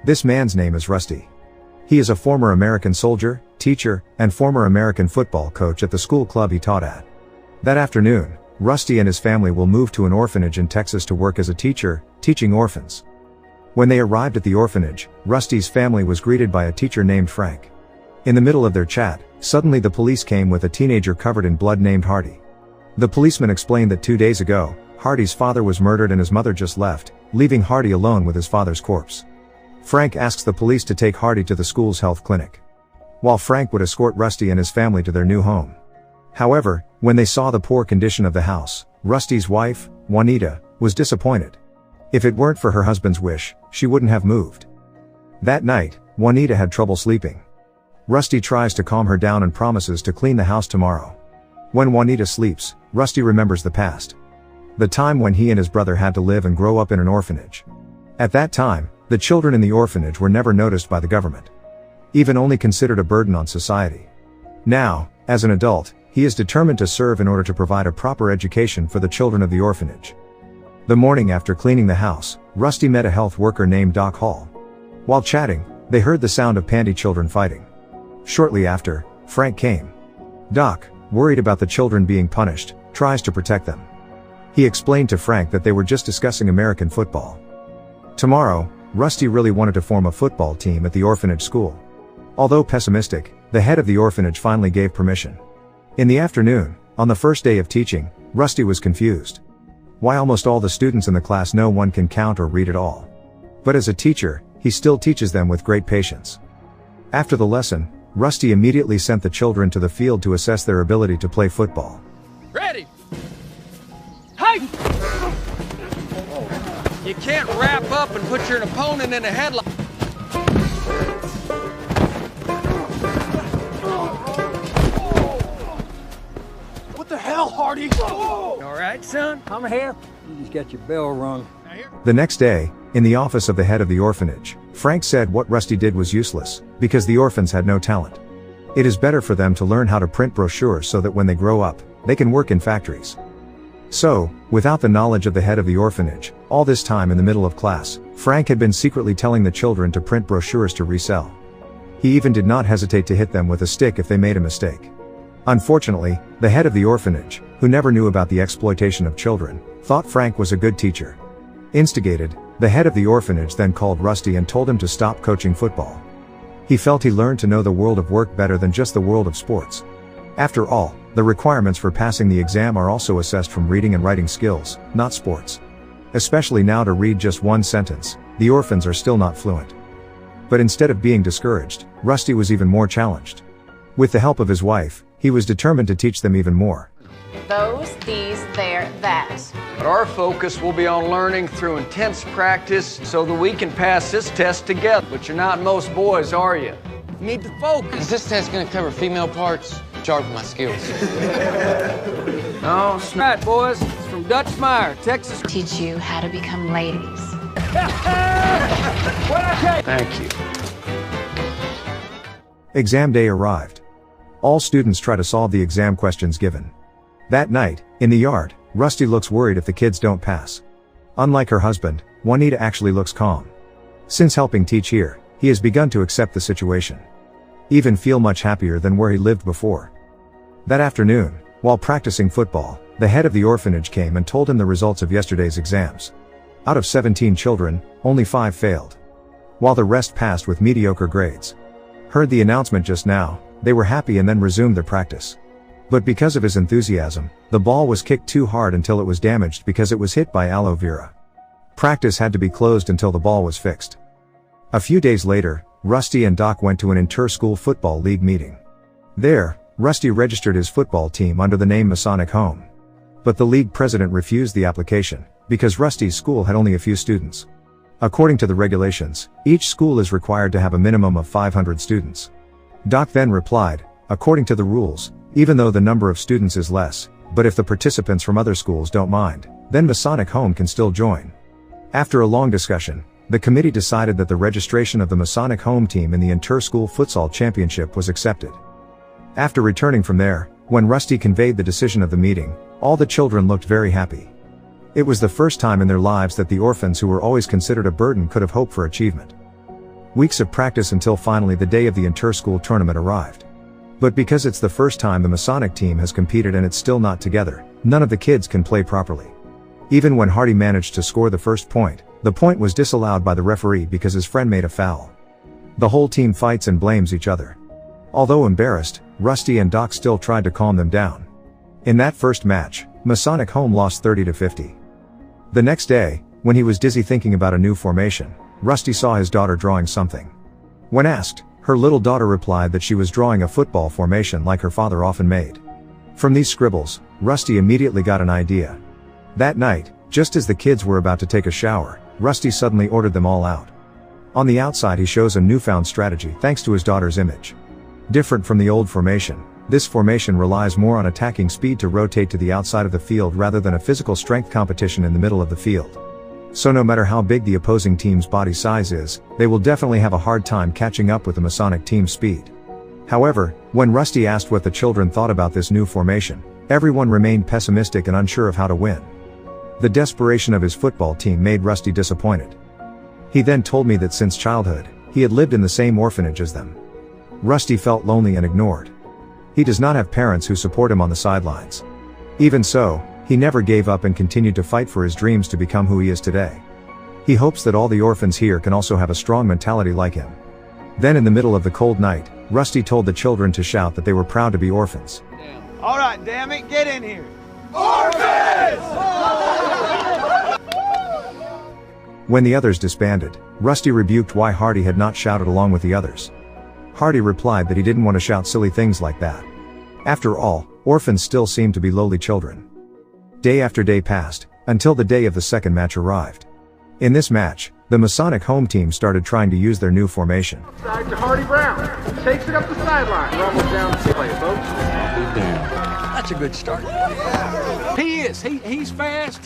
This man's name is Rusty. He is a former American soldier, teacher, and former American football coach at the school club he taught at. That afternoon, Rusty and his family will move to an orphanage in Texas to work as a teacher, teaching orphans. When they arrived at the orphanage, Rusty's family was greeted by a teacher named Frank. In the middle of their chat, suddenly the police came with a teenager covered in blood named Hardy. The policeman explained that 2 days ago, Hardy's father was murdered and his mother just left, leaving Hardy alone with his father's corpse. Frank asks the police to take Hardy to the school's health clinic, while Frank would escort Rusty and his family to their new home. However, when they saw the poor condition of the house, Rusty's wife, Juanita, was disappointed. If it weren't for her husband's wish, she wouldn't have moved. That night, Juanita had trouble sleeping. Rusty tries to calm her down and promises to clean the house tomorrow. When Juanita sleeps, Rusty remembers the past. The time when he and his brother had to live and grow up in an orphanage. At that time, the children in the orphanage were never noticed by the government, even only considered a burden on society. Now, as an adult, he is determined to serve in order to provide a proper education for the children of the orphanage. The morning after cleaning the house, Rusty met a health worker named Doc Hall. While chatting, they heard the sound of pandy children fighting. Shortly after, Frank came. Doc, worried about the children being punished, tries to protect them. He explained to Frank that they were just discussing American football. Tomorrow, Rusty really wanted to form a football team at the orphanage school. Although pessimistic, the head of the orphanage finally gave permission. In the afternoon, on the first day of teaching, Rusty was confused. Why almost all the students in the class no one can count or read at all. But as a teacher, he still teaches them with great patience. After the lesson, Rusty immediately sent the children to the field to assess their ability to play football. Ready! Hey! You can't wrap up and put your opponent in a headlock. What the hell, Hardy? All right, son? I'm here. You just got your bell rung. The next day, in the office of the head of the orphanage, Frank said what Rusty did was useless, because the orphans had no talent. It is better for them to learn how to print brochures so that when they grow up, they can work in factories. So, without the knowledge of the head of the orphanage, all this time in the middle of class, Frank had been secretly telling the children to print brochures to resell. He even did not hesitate to hit them with a stick if they made a mistake. Unfortunately, the head of the orphanage, who never knew about the exploitation of children, thought Frank was a good teacher. Instigated, the head of the orphanage then called Rusty and told him to stop coaching football. He felt he learned to know the world of work better than just the world of sports. After all, the requirements for passing the exam are also assessed from reading and writing skills, not sports. Especially now to read just one sentence, the orphans are still not fluent. But instead of being discouraged, Rusty was even more challenged. With the help of his wife, he was determined to teach them even more. Those, these, there, that. But our focus will be on learning through intense practice so that we can pass this test together. But you're not most boys, are you? You need to focus. Is this test going to cover female parts? Sharpen my skills. No, it's not, boys. It's from Dutch Meyer, Texas. Teach you how to become ladies. Thank you. Exam day arrived. All students try to solve the exam questions given. That night, in the yard, Rusty looks worried if the kids don't pass. Unlike her husband, Juanita actually looks calm. Since helping teach here, he has begun to accept the situation. Even feel much happier than where he lived before. That afternoon, while practicing football, the head of the orphanage came and told him the results of yesterday's exams. Out of 17 children, only 5 failed, while the rest passed with mediocre grades. Heard the announcement just now, they were happy and then resumed their practice. But because of his enthusiasm, the ball was kicked too hard until it was damaged because it was hit by aloe vera. Practice had to be closed until the ball was fixed. A few days later, Rusty and Doc went to an inter-school football league meeting. There, Rusty registered his football team under the name Masonic Home. But the league president refused the application, because Rusty's school had only a few students. According to the regulations, each school is required to have a minimum of 500 students. Doc then replied, according to the rules, even though the number of students is less, but if the participants from other schools don't mind, then Masonic Home can still join. After a long discussion, the committee decided that the registration of the Masonic Home team in the inter-school futsal championship was accepted. After returning from there, when Rusty conveyed the decision of the meeting, all the children looked very happy. It was the first time in their lives that the orphans who were always considered a burden could have hoped for achievement. Weeks of practice until finally the day of the inter-school tournament arrived. But because it's the first time the Masonic team has competed and it's still not together, none of the kids can play properly. Even when Hardy managed to score the first point, the point was disallowed by the referee because his friend made a foul. The whole team fights and blames each other. Although embarrassed, Rusty and Doc still tried to calm them down. In that first match, Masonic Home lost 30-50. The next day, when he was dizzy thinking about a new formation, Rusty saw his daughter drawing something. When asked, her little daughter replied that she was drawing a football formation like her father often made. From these scribbles, Rusty immediately got an idea. That night, just as the kids were about to take a shower, Rusty suddenly ordered them all out. On the outside he shows a newfound strategy thanks to his daughter's image. Different from the old formation, this formation relies more on attacking speed to rotate to the outside of the field rather than a physical strength competition in the middle of the field. So no matter how big the opposing team's body size is, they will definitely have a hard time catching up with the Masonic team's speed. However, when Rusty asked what the children thought about this new formation, everyone remained pessimistic and unsure of how to win. The desperation of his football team made Rusty disappointed. He then told me that since childhood, he had lived in the same orphanage as them. Rusty felt lonely and ignored. He does not have parents who support him on the sidelines. Even so, he never gave up and continued to fight for his dreams to become who he is today. He hopes that all the orphans here can also have a strong mentality like him. Then in the middle of the cold night, Rusty told the children to shout that they were proud to be orphans. All right, damn it, get in here. When the others disbanded, Rusty rebuked why Hardy had not shouted along with the others. Hardy replied that he didn't want to shout silly things like that. After all, orphans still seemed to be lowly children. Day after day passed, until the day of the second match arrived. In this match, the Masonic home team started trying to use their new formation. Side to Hardy Brown. Takes it up the sideline. We're almost down to play, folks. That's a good start. He is. He's fast.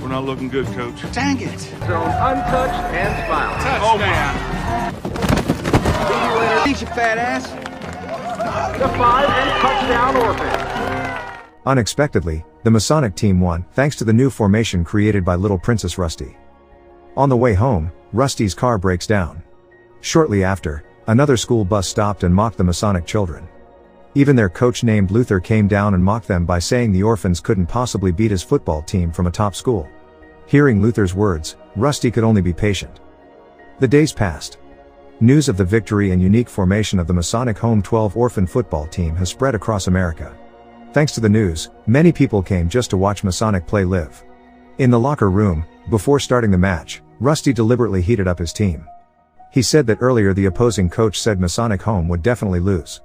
We're not looking good, Coach. Dang it. Zone untouched and smile. Touchdown. Beat you, fat ass. The 5 and touchdown orphan. Unexpectedly, the Masonic team won, thanks to the new formation created by Little Princess Rusty. On the way home, Rusty's car breaks down. Shortly after, another school bus stopped and mocked the Masonic children. Even their coach named Luther came down and mocked them by saying the orphans couldn't possibly beat his football team from a top school. Hearing Luther's words, Rusty could only be patient. The days passed. News of the victory and unique formation of the Masonic Home 12 orphan football team has spread across America. Thanks to the news, many people came just to watch Masonic play live. In the locker room, before starting the match, Rusty deliberately heated up his team. He said that earlier the opposing coach said Masonic Home would definitely lose.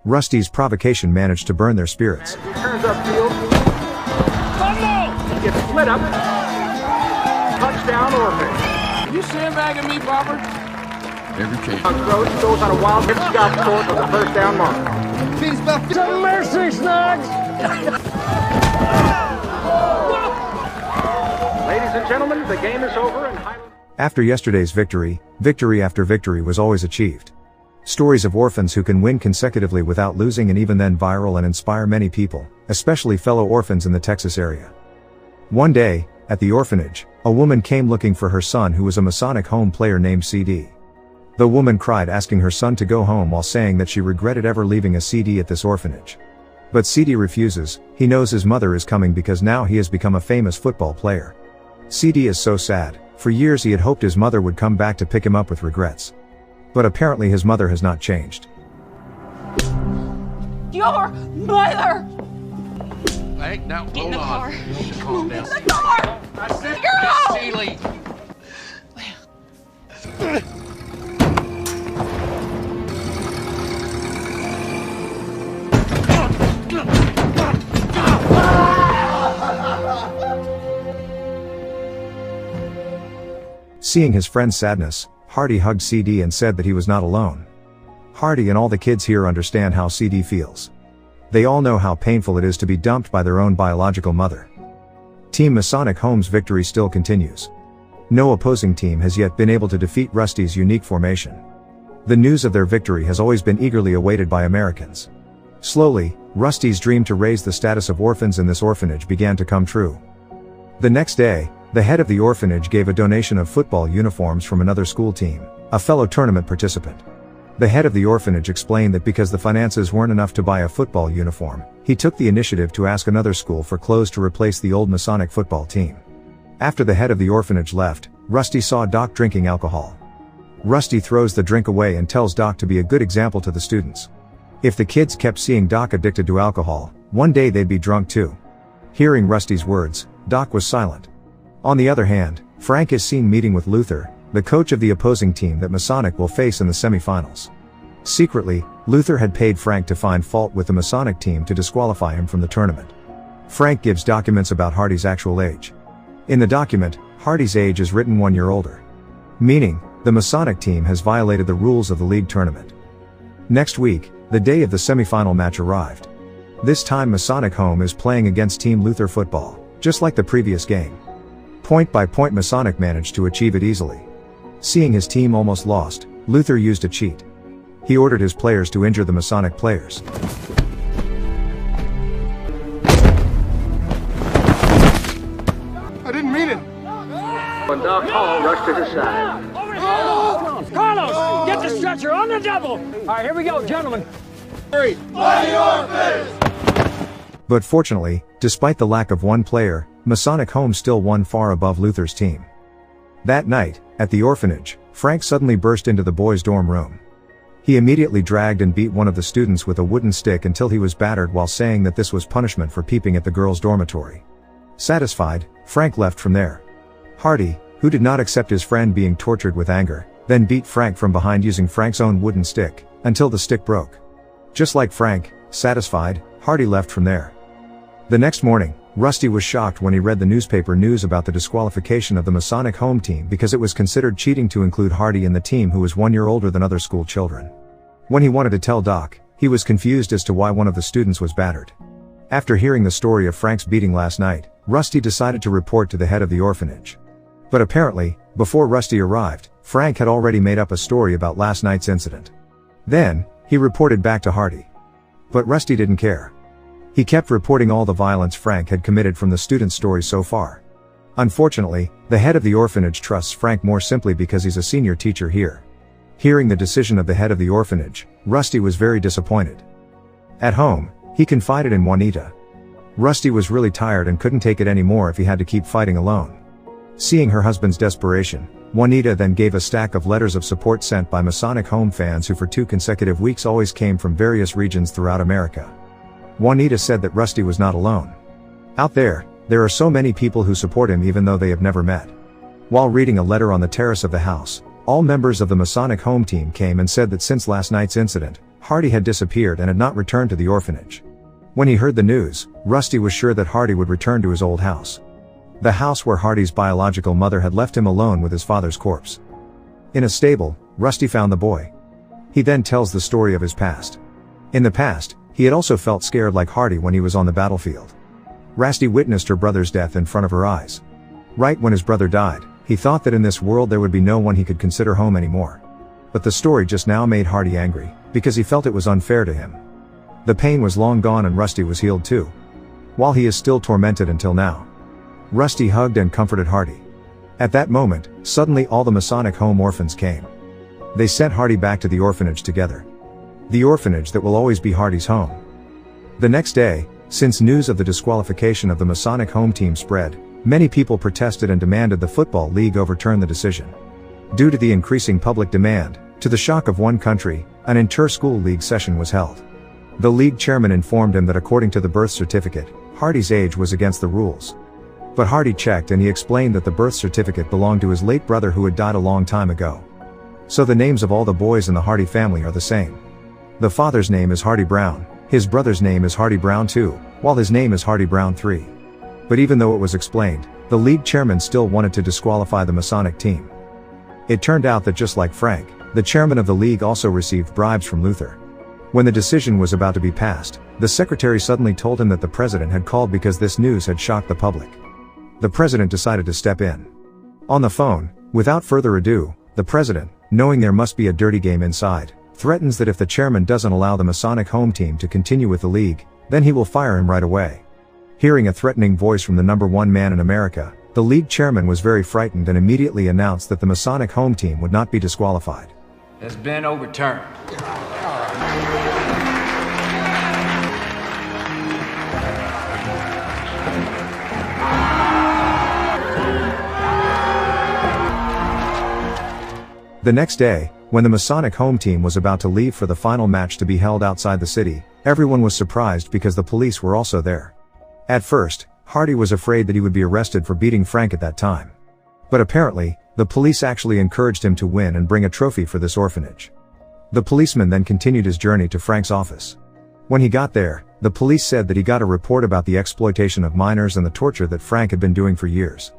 Rusty's provocation managed to burn their spirits. As he turns upfield. He gets split up. Touchdown orphan. You sandbagging me, Bobber? Every case. Throws, goes on a wild pitch, stops short of the first down mark. Some mercy, Snugs! Ladies and gentlemen, the game is over and After yesterday's victory, victory after victory was always achieved. Stories of orphans who can win consecutively without losing and even then viral and inspire many people, especially fellow orphans in the Texas area. One day, at the orphanage, a woman came looking for her son who was a Masonic home player named CD. The woman cried asking her son to go home while saying that she regretted ever leaving a CD at this orphanage. But CD refuses. He knows his mother is coming because now he has become a famous football player. CD is so sad. For years he had hoped his mother would come back to pick him up with regrets. But apparently his mother has not changed. Your mother! Hey, now, Get in the car. Calm down. The car! Girl! Seeley. Seeing his friend's sadness, Hardy hugged CD and said that he was not alone. Hardy and all the kids here understand how CD feels. They all know how painful it is to be dumped by their own biological mother. Team Masonic Home's victory still continues. No opposing team has yet been able to defeat Rusty's unique formation. The news of their victory has always been eagerly awaited by Americans. Slowly, Rusty's dream to raise the status of orphans in this orphanage began to come true. The next day, the head of the orphanage gave a donation of football uniforms from another school team, a fellow tournament participant. The head of the orphanage explained that because the finances weren't enough to buy a football uniform, he took the initiative to ask another school for clothes to replace the old Masonic football team. After the head of the orphanage left, Rusty saw Doc drinking alcohol. Rusty throws the drink away and tells Doc to be a good example to the students. If the kids kept seeing Doc addicted to alcohol, one day they'd be drunk too. Hearing Rusty's words, Doc was silent. On the other hand, Frank is seen meeting with Luther, the coach of the opposing team that Masonic will face in the semifinals. Secretly, Luther had paid Frank to find fault with the Masonic team to disqualify him from the tournament. Frank gives documents about Hardy's actual age. In the document, Hardy's age is written 1 year older. Meaning, the Masonic team has violated the rules of the league tournament. Next week, the day of the semifinal match arrived. This time Masonic Home is playing against Team Luther football, just like the previous game. Point by point Masonic managed to achieve it easily. Seeing his team almost lost, Luther used a cheat. He ordered his players to injure the Masonic players. I didn't mean it. When Doc Hall rushed to his side. Carlos, get the stretcher on the double. All right, here we go, gentlemen. But fortunately, despite the lack of one player, Masonic Home still won far above Luther's team. That night, at the orphanage, Frank suddenly burst into the boys' dorm room. He immediately dragged and beat one of the students with a wooden stick until he was battered while saying that this was punishment for peeping at the girls' dormitory. Satisfied, Frank left from there. Hardy, who did not accept his friend being tortured with anger, then beat Frank from behind using Frank's own wooden stick, until the stick broke. Just like Frank, satisfied, Hardy left from there. The next morning, Rusty was shocked when he read the newspaper news about the disqualification of the Masonic home team because it was considered cheating to include Hardy in the team who was 1 year older than other school children. When he wanted to tell Doc, he was confused as to why one of the students was battered. After hearing the story of Frank's beating last night, Rusty decided to report to the head of the orphanage. But apparently, before Rusty arrived, Frank had already made up a story about last night's incident. Then, he reported back to Hardy. But Rusty didn't care. He kept reporting all the violence Frank had committed from the students' stories so far. Unfortunately, the head of the orphanage trusts Frank more simply because he's a senior teacher here. Hearing the decision of the head of the orphanage, Rusty was very disappointed. At home, he confided in Juanita. Rusty was really tired and couldn't take it anymore if he had to keep fighting alone. Seeing her husband's desperation, Juanita then gave a stack of letters of support sent by Masonic home fans who for 2 consecutive weeks always came from various regions throughout America. Juanita said that Rusty was not alone. Out there are so many people who support him even though they have never met. While reading a letter on the terrace of the house, all members of the Masonic home team came and said that since last night's incident, Hardy had disappeared and had not returned to the orphanage. When he heard the news, Rusty was sure that Hardy would return to his old house. The house where Hardy's biological mother had left him alone with his father's corpse. In a stable, Rusty found the boy. He then tells the story of his past. In the past, he had also felt scared like Hardy when he was on the battlefield. Rusty witnessed her brother's death in front of her eyes. Right when his brother died, he thought that in this world there would be no one he could consider home anymore. But the story just now made Hardy angry, because he felt it was unfair to him. The pain was long gone and Rusty was healed too. While he is still tormented until now. Rusty hugged and comforted Hardy. At that moment, suddenly all the Masonic home orphans came. They sent Hardy back to the orphanage together. The orphanage that will always be Hardy's home. The next day, since news of the disqualification of the Masonic home team spread, many people protested and demanded the Football League overturn the decision. Due to the increasing public demand, to the shock of one country, an inter-school league session was held. The league chairman informed him that according to the birth certificate, Hardy's age was against the rules. But Hardy checked and he explained that the birth certificate belonged to his late brother who had died a long time ago. So the names of all the boys in the Hardy family are the same. The father's name is Hardy Brown, his brother's name is Hardy Brown II, while his name is Hardy Brown III. But even though it was explained, the league chairman still wanted to disqualify the Masonic team. It turned out that just like Frank, the chairman of the league also received bribes from Luther. When the decision was about to be passed, the secretary suddenly told him that the president had called because this news had shocked the public. The president decided to step in. On the phone, without further ado, the president, knowing there must be a dirty game inside, threatens that if the chairman doesn't allow the Masonic home team to continue with the league, then he will fire him right away. Hearing a threatening voice from the #1 man in America, The league chairman was very frightened and immediately announced that the Masonic home team would not be disqualified. Has been overturned. The next day, when the Masonic home team was about to leave for the final match to be held outside the city, everyone was surprised because the police were also there. At first, Hardy was afraid that he would be arrested for beating Frank at that time. But apparently, the police actually encouraged him to win and bring a trophy for this orphanage. The policeman then continued his journey to Frank's office. When he got there, the police said that he got a report about the exploitation of minors and the torture that Frank had been doing for years.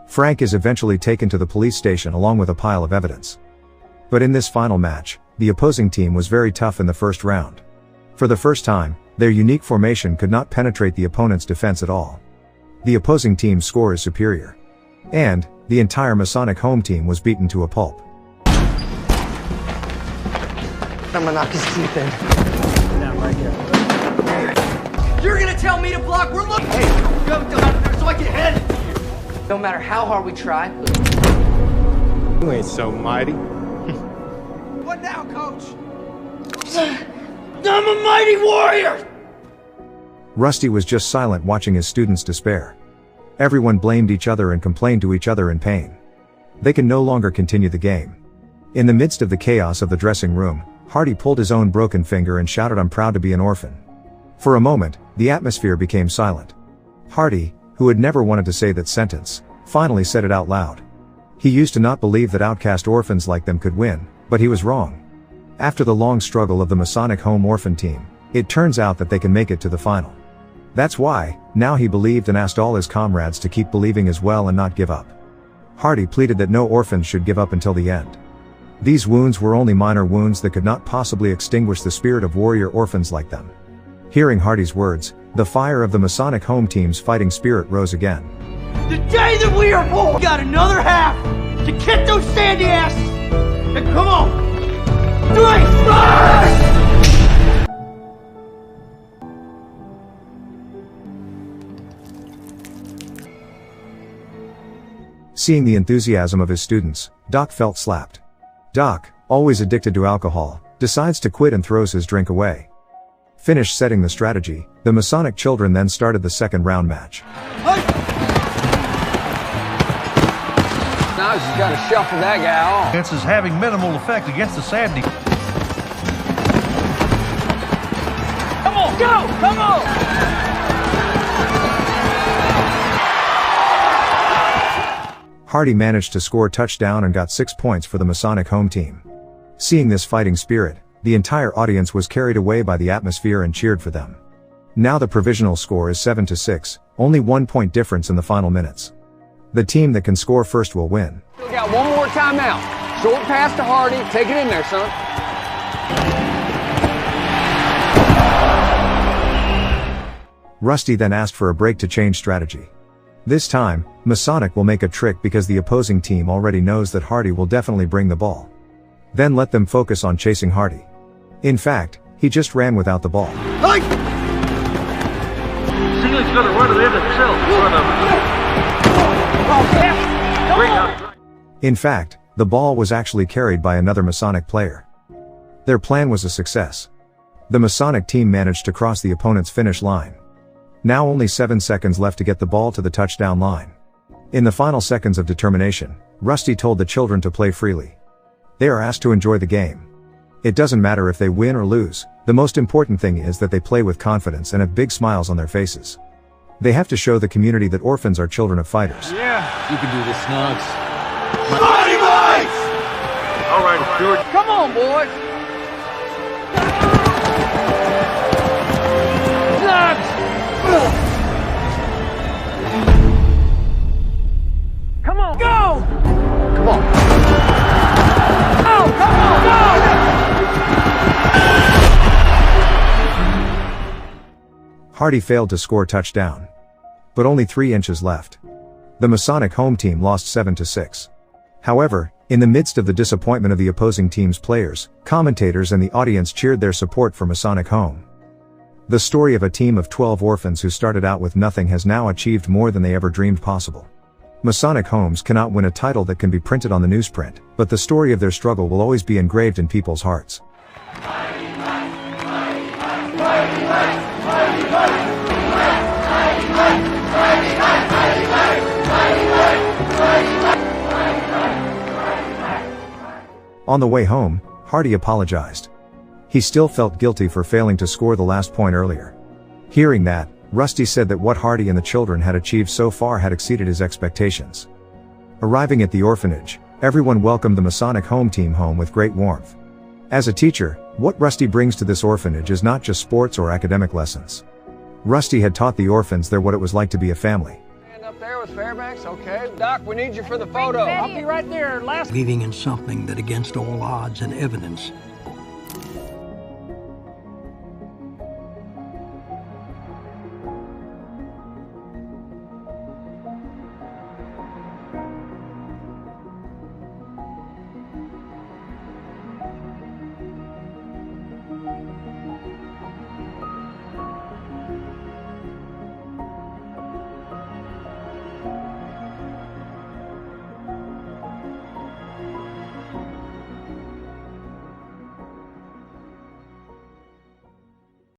Frank is eventually taken to the police station along with a pile of evidence. But in this final match, the opposing team was very tough in the first round. For the first time, their unique formation could not penetrate the opponent's defense at all. The opposing team's score is superior. And, the entire Masonic home team was beaten to a pulp. I'm gonna knock his teeth in. Down right here. You're gonna tell me to block? We're looking. Hey, you have to out there so I can hand it to you. No matter how hard we try. You ain't so mighty. What now, coach? I'm a mighty warrior! Rusty was just silent watching his students despair. Everyone blamed each other and complained to each other in pain. They can no longer continue the game. In the midst of the chaos of the dressing room, Hardy pulled his own broken finger and shouted, "I'm proud to be an orphan." For a moment, the atmosphere became silent. Hardy, who had never wanted to say that sentence, finally said it out loud. He used to not believe that outcast orphans like them could win, but he was wrong. After the long struggle of the Masonic home orphan team, it turns out that they can make it to the final. That's why, now he believed and asked all his comrades to keep believing as well and not give up. Hardy pleaded that no orphans should give up until the end. These wounds were only minor wounds that could not possibly extinguish the spirit of warrior orphans like them. Hearing Hardy's words, the fire of the Masonic home team's fighting spirit rose again. The day that we are born, we got another half to kick those sandy asses. And come on, 3, march! Seeing the enthusiasm of his students, Doc felt slapped. Doc, always addicted to alcohol, decides to quit and throws his drink away. Finished setting the strategy, the Masonic children then started the second round match. Now she's got to shuffle that guy off. This is having minimal effect against the sandy. Come on, go! Come on! Hardy managed to score a touchdown and got 6 points for the Masonic home team. Seeing this fighting spirit, the entire audience was carried away by the atmosphere and cheered for them. Now the provisional score is 7-6, only 1 point difference in the final minutes. The team that can score first will win. We got one more timeout. Short pass to Hardy. Take it in there, son. Rusty then asked for a break to change strategy. This time, Masonic will make a trick because the opposing team already knows that Hardy will definitely bring the ball. Then let them focus on chasing Hardy. In fact, he just ran without the ball. Hey! Ceiling's gonna run it in himself in front of him. In fact, the ball was actually carried by another Masonic player. Their plan was a success. The Masonic team managed to cross the opponent's finish line. Now only 7 seconds left to get the ball to the touchdown line. In the final seconds of determination, Rusty told the children to play freely. They are asked to enjoy the game. It doesn't matter if they win or lose, the most important thing is that they play with confidence and have big smiles on their faces. They have to show the community that orphans are children of fighters. Yeah, you can do this, Snugs. Mighty Boys! All right, Stuart. Come on, boys. Nuts! Come on, go! Come on. Go, come on, go! Hardy failed to score a touchdown. But only 3 inches left. The Masonic home team lost 7-6. However, in the midst of the disappointment of the opposing team's players, commentators and the audience cheered their support for Masonic home. The story of a team of 12 orphans who started out with nothing has now achieved more than they ever dreamed possible. Masonic homes cannot win a title that can be printed on the newsprint, but the story of their struggle will always be engraved in people's hearts. On the way home, Hardy apologized. He still felt guilty for failing to score the last point earlier. Hearing that, Rusty said that what Hardy and the children had achieved so far had exceeded his expectations. Arriving at the orphanage, everyone welcomed the Masonic home team home with great warmth. As a teacher, what Rusty brings to this orphanage is not just sports or academic lessons. Rusty had taught the orphans there what it was like to be a family. Stand up there with Fairbanks, okay? Doc, we need you for the photo. I'll be right there. Believing in something that against all odds and evidence